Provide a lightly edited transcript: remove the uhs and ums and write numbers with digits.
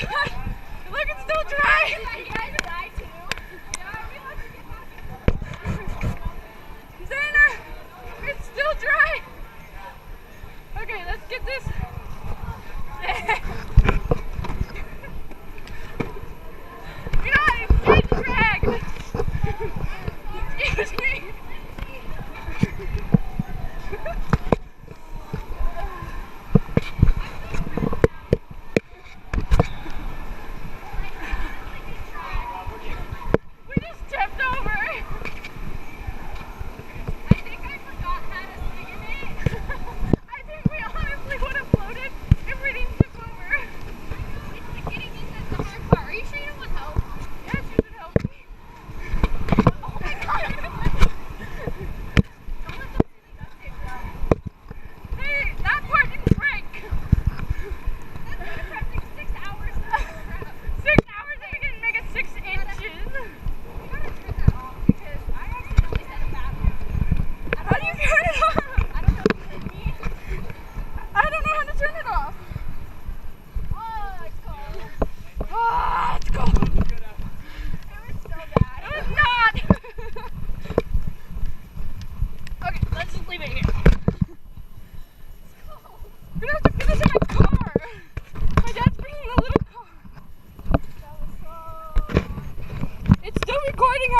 god! Look, it's still dry! You guys die too? Xana! It's still dry! Okay, let's get this. You know what? It's getting dragged! Excuse me! We just tipped over! I think I forgot how to sing in it. I think we honestly would have floated if we didn't tip over. It's the getting in that's the hard part. Are you sure you don't want help? Yes, you should help me. Oh my god! Don't let them see the duct tape down. Hey, that part didn't break. That's like pressing 6 hours to grab. 6 hours and we didn't make it 6 inches. You gotta turn that off because I accidentally said a bad word. How do you turn it off? I don't know if you heard me. I don't know how to turn it off. Oh, it's cold. Ah, it's cold. It was so bad. It was not. Okay, let's just leave it here. We're gonna have to finish in my car. My dad's bringing a little car. That was so... It's still recording.